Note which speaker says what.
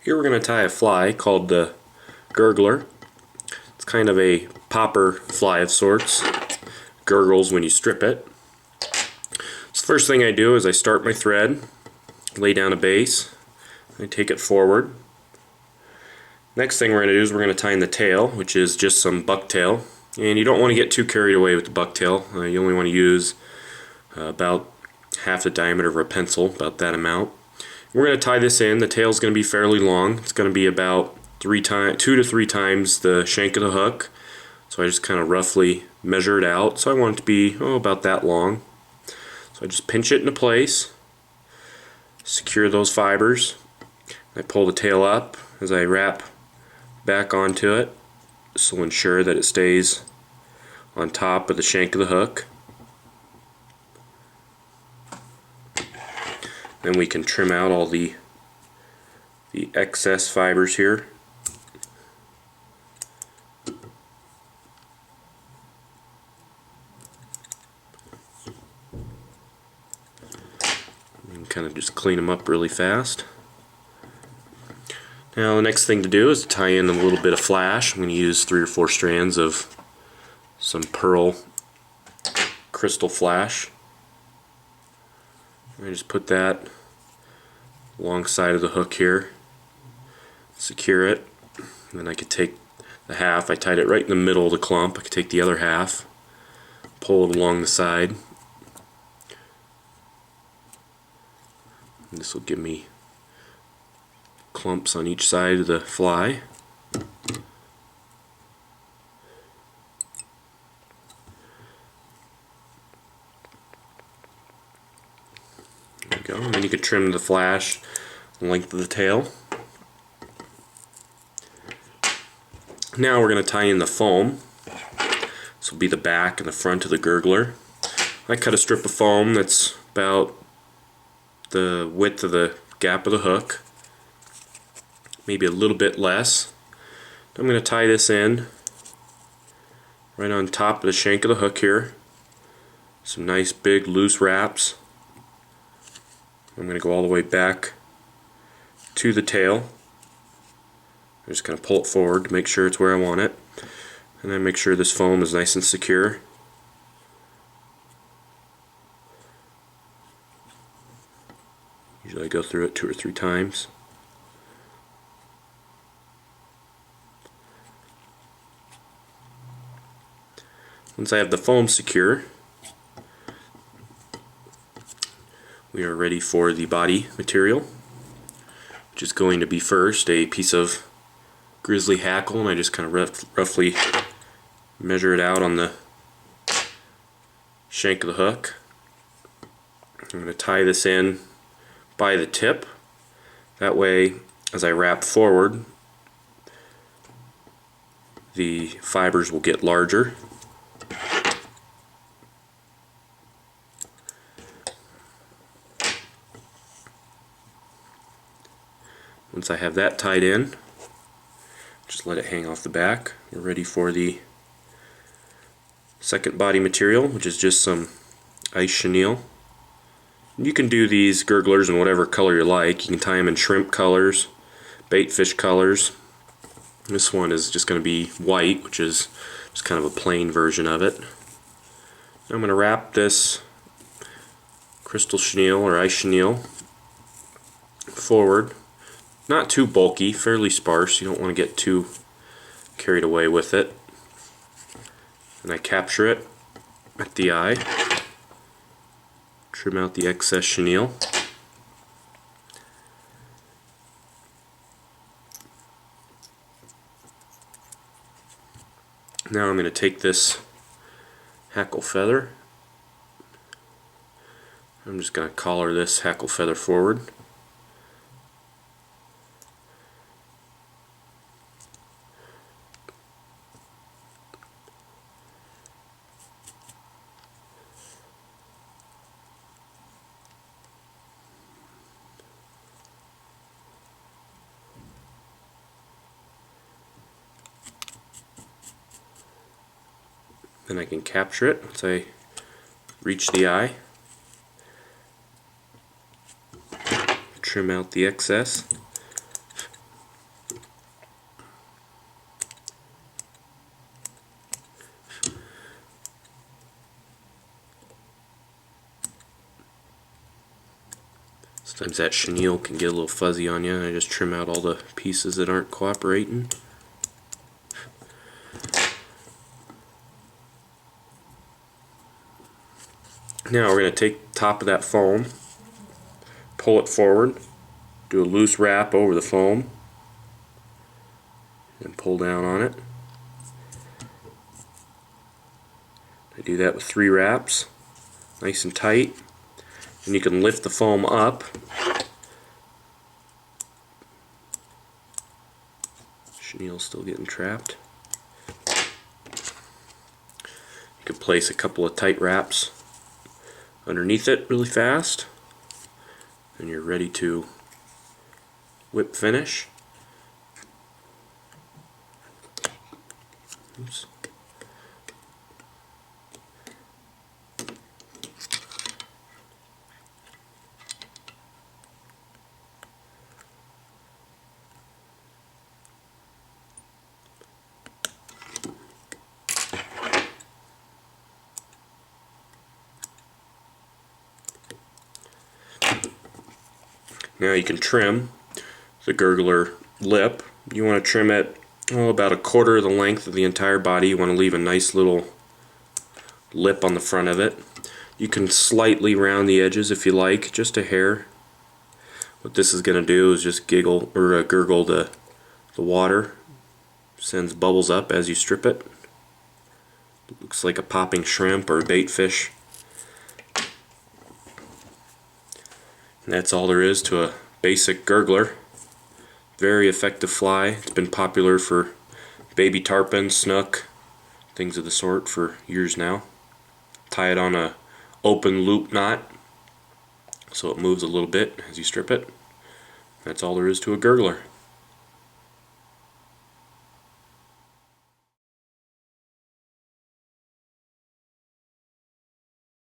Speaker 1: Here we're going to tie a fly called the Gurgler. It's kind of a popper fly of sorts. Gurgles when you strip it. So the first thing I do is I start my thread, lay down a base, I take it forward. Next thing we're going to do is we're going to tie in the tail, which is just some bucktail. And you don't want to get too carried away with the bucktail. You only want to use about half the diameter of a pencil, about that amount. We're going to tie this in. The tail is going to be fairly long. It's going to be about 2 to 3 times the shank of the hook. So I just kind of roughly measure it out. So I want it to be about that long. So I just pinch it into place, secure those fibers. I pull the tail up as I wrap back onto it. This will ensure that it stays on top of the shank of the hook. Then we can trim out all the excess fibers here. And kind of just clean them up really fast. Now the next thing to do is to tie in a little bit of flash. I'm going to use 3 or 4 strands of some pearl crystal flash. I just put that alongside of the hook here, secure it, and then I could take the half. I tied it right in the middle of the clump. I could take the other half, pull it along the side, and this will give me clumps on each side of the fly. There we go. And then you could trim the flash the length of the tail. Now we're going to tie in the foam. This will be the back and the front of the Gurgler. I cut a strip of foam that's about the width of the gap of the hook, maybe a little bit less. I'm going to tie this in right on top of the shank of the hook here. Some nice big loose wraps. I'm going to go all the way back to the tail. I'm just going to pull it forward to make sure it's where I want it, and then make sure this foam is nice and secure. Usually I go through it 2 or 3 times. Once I have the foam secure, we are ready for the body material, which is going to be first a piece of Grizzly Hackle, and I just kind of roughly measure it out on the shank of the hook. I'm going to tie this in by the tip. That way, as I wrap forward, the fibers will get larger. Once I have that tied in, just let it hang off the back. We're ready for the second body material, which is just some ice chenille. You can do these Gurglers in whatever color you like. You can tie them in shrimp colors, bait fish colors. This one is just going to be white, which is just kind of a plain version of it. I'm going to wrap this crystal chenille or ice chenille forward. Not too bulky, fairly sparse. You don't want to get too carried away with it. And I capture it at the eye. Trim out the excess chenille. Now I'm going to take this hackle feather. I'm just going to collar this hackle feather forward. Then I can capture it once I reach the eye. Trim out the excess. Sometimes that chenille can get a little fuzzy on you, and I just trim out all the pieces that aren't cooperating. Now we're going to take the top of that foam, pull it forward, do a loose wrap over the foam, and pull down on it. I do that with 3 wraps, nice and tight, and you can lift the foam up. Chenille's still getting trapped. You can place a couple of tight wraps underneath it really fast, and you're ready to whip finish. Oops. Now you can trim the gurgler lip. You want to trim it about 1/4 of the length of the entire body. You want to leave a nice little lip on the front of it. You can slightly round the edges if you like, just a hair. What this is going to do is just gurgle the water. Sends bubbles up as you strip it. Looks like a popping shrimp or a bait fish. And that's all there is to a basic gurgler. Very effective fly. It's been popular for baby tarpon, snook, things of the sort for years now. Tie it on a open loop knot so it moves a little bit as you strip it. That's all there is to a gurgler.